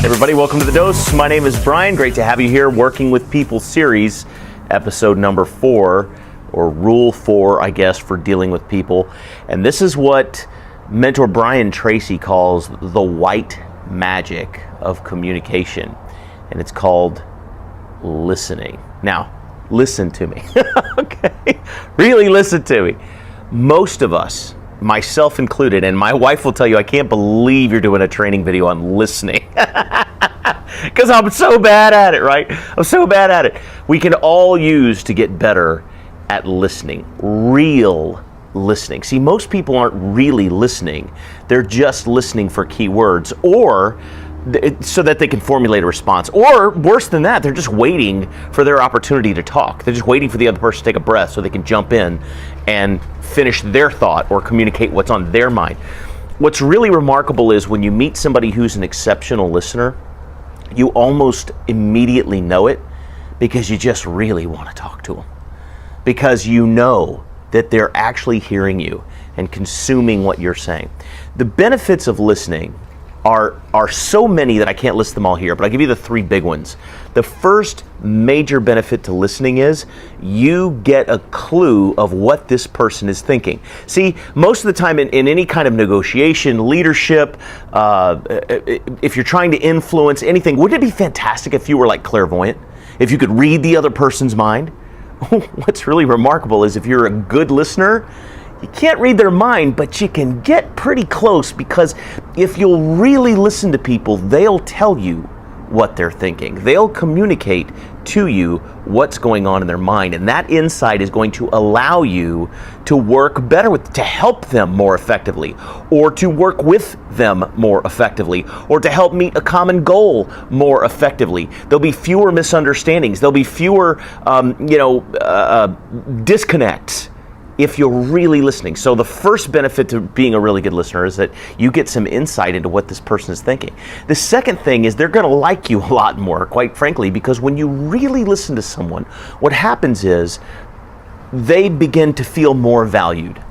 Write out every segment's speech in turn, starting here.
Everybody, welcome to The Dose. My name is Brian. Great to have you here. Working with People series, episode number 4, or rule 4, I guess, for dealing with people. And this is what mentor Brian Tracy calls the white magic of communication. And it's called listening. Now, listen to me. Okay? Really listen to me. Most of us, myself included, and my wife will tell you, I can't believe you're doing a training video on listening. Because I'm so bad at it, right? I'm so bad at it. We can all use to get better at listening. Real listening. See, most people aren't really listening. They're just listening for keywords, or so that they can formulate a response. Or worse than that, they're just waiting for their opportunity to talk. They're just waiting for the other person to take a breath so they can jump in and finish their thought or communicate what's on their mind. What's really remarkable is when you meet somebody who's an exceptional listener, you almost immediately know it because you just really want to talk to them. Because you know that they're actually hearing you and consuming what you're saying. The benefits of listening are so many that I can't list them all here, but I'll give you the 3 big ones. The first major benefit to listening is you get a clue of what this person is thinking. See, most of the time in any kind of negotiation, leadership, if you're trying to influence anything, wouldn't it be fantastic if you were like clairvoyant? If you could read the other person's mind? What's really remarkable is if you're a good listener, you can't read their mind, but you can get pretty close, because if you'll really listen to people, they'll tell you what they're thinking. They'll communicate to you what's going on in their mind, and that insight is going to allow you to work better with, to help them more effectively, or to work with them more effectively, or to help meet a common goal more effectively. There'll be fewer misunderstandings. There'll be fewer, disconnects if you're really listening. So the first benefit to being a really good listener is that you get some insight into what this person is thinking. The second thing is they're going to like you a lot more, quite frankly, because when you really listen to someone, what happens is they begin to feel more valued,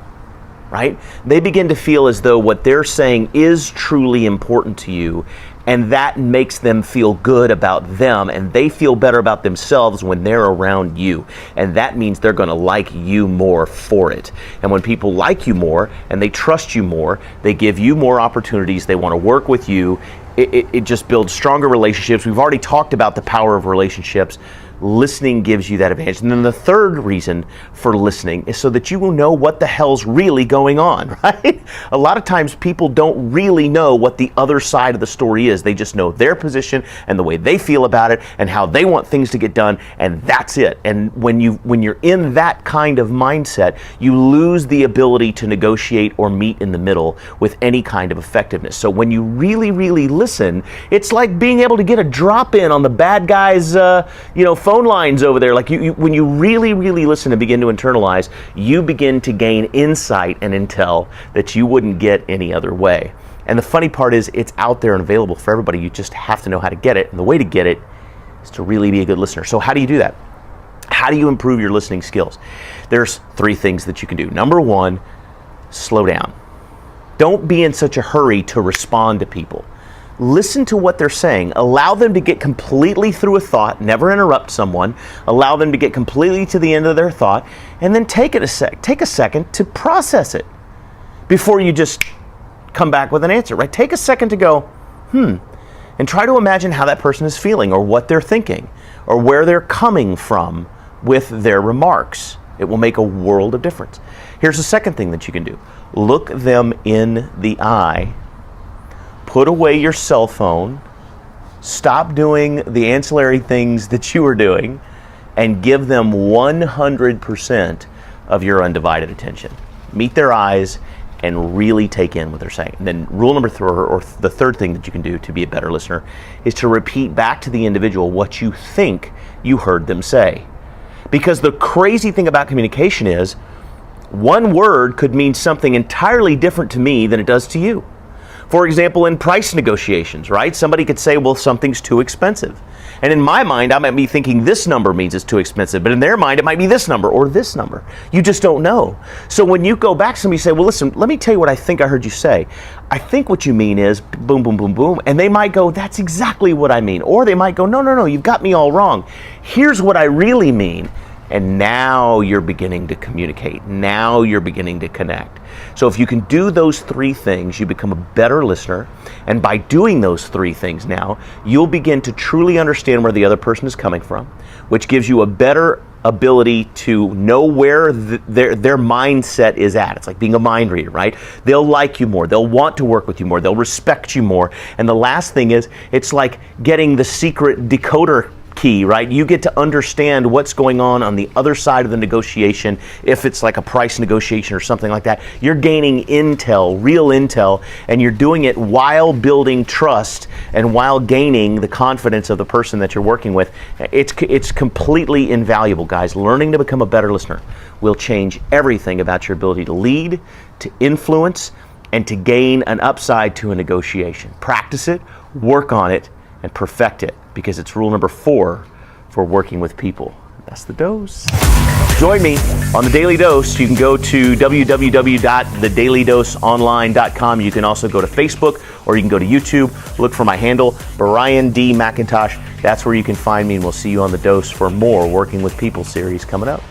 right? They begin to feel as though what they're saying is truly important to you, and that makes them feel good about them, and they feel better about themselves when they're around you. And that means they're going to like you more for it. And when people like you more and they trust you more, they give you more opportunities, they want to work with you. It just builds stronger relationships. We've already talked about the power of relationships. Listening gives you that advantage. And then the third reason for listening is so that you will know what the hell's really going on, right? A lot of times people don't really know what the other side of the story is. They just know their position and the way they feel about it and how they want things to get done, and that's it. And when you're in that kind of mindset, you lose the ability to negotiate or meet in the middle with any kind of effectiveness. So when you really, really listen, it's like being able to get a drop in on the bad guy's, phone lines over there. Like when you really, really listen and begin to internalize, you begin to gain insight and intel that you wouldn't get any other way. And the funny part is it's out there and available for everybody. You just have to know how to get it. And the way to get it is to really be a good listener. So how do you do that? How do you improve your listening skills? There's 3 things that you can do. Number 1, slow down. Don't be in such a hurry to respond to people. Listen to what they're saying. Allow them to get completely through a thought. Never interrupt someone. Allow them to get completely to the end of their thought, and then take a second to process it before you just come back with an answer, right? Take a second to go, and try to imagine how that person is feeling, or what they're thinking, or where they're coming from with their remarks. It will make a world of difference. Here's the second thing that you can do. Look them in the eye. Put away your cell phone, stop doing the ancillary things that you are doing, and give them 100% of your undivided attention. Meet their eyes and really take in what they're saying. And then rule number 3, or the third thing that you can do to be a better listener, is to repeat back to the individual what you think you heard them say. Because the crazy thing about communication is, one word could mean something entirely different to me than it does to you. For example, in price negotiations, right? Somebody could say, well, something's too expensive. And in my mind, I might be thinking this number means it's too expensive, but in their mind, it might be this number or this number. You just don't know. So when you go back to somebody and say, well, listen, let me tell you what I think I heard you say. I think what you mean is boom, boom, boom, boom. And they might go, that's exactly what I mean. Or they might go, no, no, no, you've got me all wrong. Here's what I really mean. And now you're beginning to communicate. Now you're beginning to connect. So if you can do those three things, you become a better listener. And by doing those three things now, you'll begin to truly understand where the other person is coming from, which gives you a better ability to know where their mindset is at. It's like being a mind reader, right? They'll like you more. They'll want to work with you more. They'll respect you more. And the last thing is, it's like getting the secret decoder key, right? You get to understand what's going on the other side of the negotiation. If it's like a price negotiation or something like that, you're gaining intel, real intel, and you're doing it while building trust and while gaining the confidence of the person that you're working with. It's completely invaluable, guys. Learning to become a better listener will change everything about your ability to lead, to influence, and to gain an upside to a negotiation. Practice it, work on it, and perfect it, because it's rule number 4 for working with people. That's the dose. Join me on the Daily Dose. You can go to www.thedailydoseonline.com. You can also go to Facebook, or you can go to YouTube. Look for my handle, Brian D. McIntosh. That's where you can find me, and we'll see you on the Dose for more Working with People series coming up.